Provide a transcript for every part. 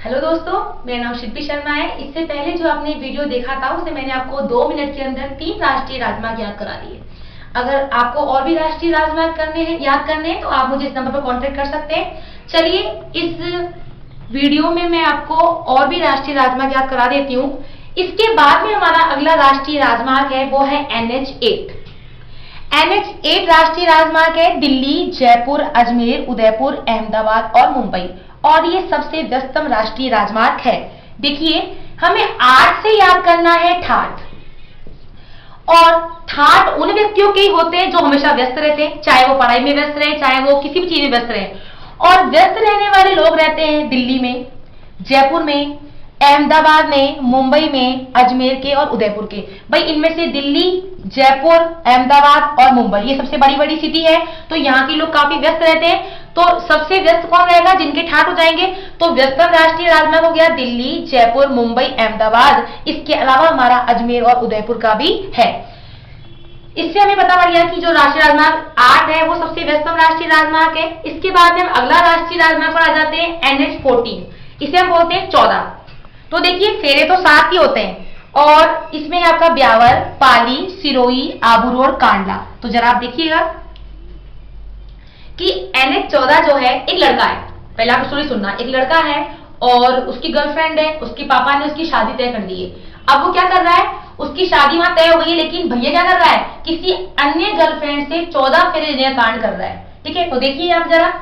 Hello दोस्तों, मेरा नाम शिल्पी शर्मा है। इससे पहले जो आपने वीडियो देखा था उससे मैंने आपको 2 मिनट के अंदर 3 राष्ट्रीय राजमार्ग याद करा दिए। अगर आपको और भी राष्ट्रीय राजमार्ग याद करने हैं तो आप मुझे इस नंबर पर कांटेक्ट कर सकते हैं। चलिए इस वीडियो में मैं आपको और भी राष्ट्रीय राजमार्ग याद करा देती हूँ। इसके बाद में हमारा अगला राष्ट्रीय राजमार्ग है वो है NH8। NH8 राष्ट्रीय राजमार्ग है दिल्ली, जयपुर, अजमेर, उदयपुर, अहमदाबाद और मुंबई, और ये सबसे व्यस्तम राष्ट्रीय राजमार्ग है। देखिए, हमें 8 से याद करना है ठाठ, और ठाठ उन व्यक्तियों के ही होते हैं जो हमेशा व्यस्त रहते हैं, चाहे वो पढ़ाई में व्यस्त रहे, चाहे वो किसी भी चीज में व्यस्त रहे। और व्यस्त रहने वाले लोग रहते हैं दिल्ली में, जयपुर में, अहमदाबाद में, मुंबई में, अजमेर के और उदयपुर के। भाई इनमें से दिल्ली, जयपुर, अहमदाबाद और मुंबई ये सबसे बड़ी बड़ी सिटी है, तो यहाँ के लोग काफी व्यस्त रहते हैं। तो सबसे व्यस्त कौन रहेगा जिनके ठाठ हो जाएंगे? तो व्यस्तम राष्ट्रीय राजमार्ग हो गया दिल्ली, जयपुर, मुंबई, अहमदाबाद। इसके अलावा हमारा अजमेर और उदयपुर का भी है। इससे हमें पता पड़ गया कि जो राष्ट्रीय राजमार्ग 8 है वो सबसे व्यस्तम राष्ट्रीय राजमार्ग है। इसके बाद में हम अगला राष्ट्रीय राजमार्ग पर आ जाते हैं NH14। इसे हम बोलते हैं 14। तो देखिए, फेरे तो 7 ही होते हैं, और इसमें आपका ब्यावर, पाली, सिरोही, आबू रोड, कांडला। तो जरा आप देखिएगा कि NH14 जो है, एक लड़का है। पहले आप स्टोरी सुनना। एक लड़का है और उसकी गर्लफ्रेंड है, उसके पापा ने उसकी शादी तय कर दी है। अब वो क्या कर रहा है, उसकी शादी वहां तय हो गई है, लेकिन भैया क्या कर रहा है, किसी अन्य गर्लफ्रेंड से 14 फेरे लेने का कांड कर रहा है। ठीक है, तो देखिए आप जरा।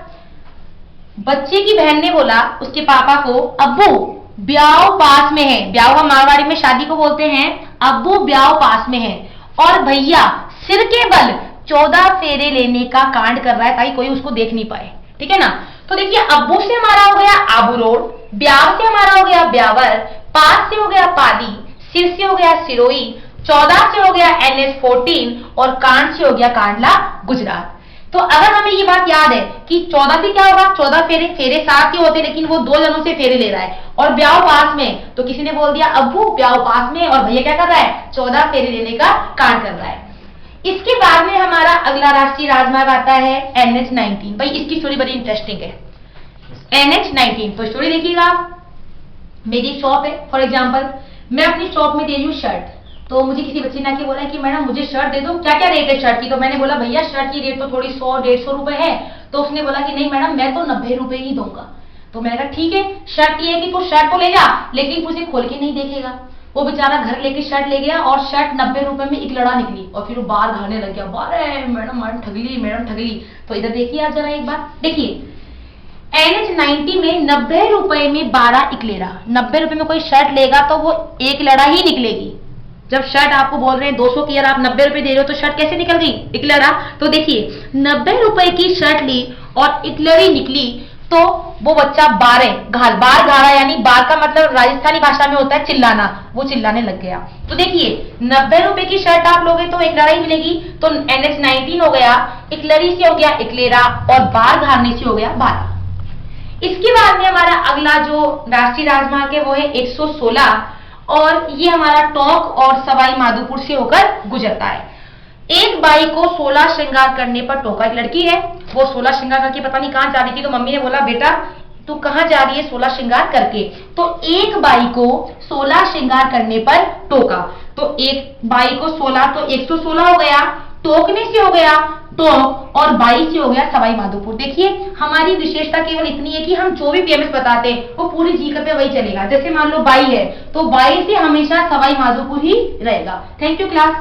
बच्चे की बहन ने बोला उसके पापा को, अब्बू ब्याह पास में है। ब्याह हम मारवाड़ी में शादी को बोलते हैं, अब्बू ब्याह पास में है, और भैया सिर के बल 14 फेरे लेने का कांड कर रहा है ताकि कोई उसको देख नहीं पाए। ठीक है ना। तो देखिए, अब्बू से हमारा हो गया आबू रोड, ब्याह से हमारा हो गया ब्यावर, पास से हो गया पाली, सिर से हो गया सिरोही, 14 से हो गया NH14, और कांड से हो गया कांडला, गुजरात। तो अगर हमें ये बात याद है कि 14 से क्या होगा, 14 फेरे 7 ही होते, लेकिन वो 2 जनों से फेरे ले रहा है, और ब्याह पास में, तो किसी ने बोल दिया अब्बू ब्याह पास में, और भैया क्या कर रहा है, 14 फेरे लेने का कांड कर रहा है। इसके बाद में हमारा अगला राष्ट्रीय राजमार्ग आता है NH19। भाई इसकी स्टोरी बड़ी इंटरेस्टिंग है। NH19, तो स्टोरी देखिएगा। मेरी शॉप है, फॉर एग्जाम्पल मैं अपनी शॉप में दे रही हूँ शर्ट। तो मुझे किसी बच्चे ने आके बोला कि मैडम मुझे शर्ट दे दो, क्या क्या रेट है शर्ट की? तो मैंने बोला भैया शर्ट की रेट तो थोड़ी 100-150 रुपए है। तो उसने बोला कि नहीं मैडम, मैं तो 90 रुपए ही दूंगा। तो मैंने कहा ठीक है, शर्ट ये है कि तू शर्ट तो ले जा, लेकिन तू इसे खोल के नहीं देखेगा। वो बेचारा घर लेके शर्ट ले गया, और शर्ट 90 रुपए में एक लड़ा निकली, और फिर वो बाहर घाने लग गया, अरे मैडम मैडम ठग ली। तो इधर देखिए आप जरा एक बार देखिए, NH90 में 90 रुपए में 12 इकलेरा। 90 रुपए में कोई शर्ट लेगा तो वो एक लड़ा ही निकलेगी। जब शर्ट आपको बोल रहे हैं 200 की, अगर आप 90 रुपए दे रहे हो तो शर्ट कैसे निकल गई, इकलड़ा। तो देखिए 90 रुपए की शर्ट ली और इकलड़ी निकली, तो वो बच्चा बार घाड़ा, यानी बार का मतलब राजस्थानी भाषा में होता है चिल्लाना, वो चिल्लाने लग गया। तो देखिए 90 रुपए की शर्ट आप लोगे तो एक लड़ाई मिलेगी, तो NH19 हो गया, इकलड़ी से हो गया इकलेरा, और बार घाड़ने से हो गया 12। इसके बाद में हमारा अगला जो राष्ट्रीय राजमार्ग है वो है 116, और ये हमारा टोंक और सवाई माधोपुर से होकर गुजरता है। एक बाई को 16 श्रृंगार करने पर टोका। एक लड़की है, वो 16 श्रृंगार करके पता नहीं कहां जा रही थी, तो मम्मी ने बोला बेटा तू कहां जा रही है 16 श्रृंगार करके? तो एक बाई को 16 श्रृंगार करने पर टोका। तो एक बाई को 16, तो 116 हो गया, टोकने से हो गया टोंक, और बाई से हो गया सवाई माधोपुर। देखिए हमारी विशेषता केवल इतनी है कि हम जो भी PMS बताते हैं वो पूरी जीके पे वही चलेगा। जैसे मान लो बाई है, तो बाई से हमेशा सवाई माधोपुर ही रहेगा। Thank you class.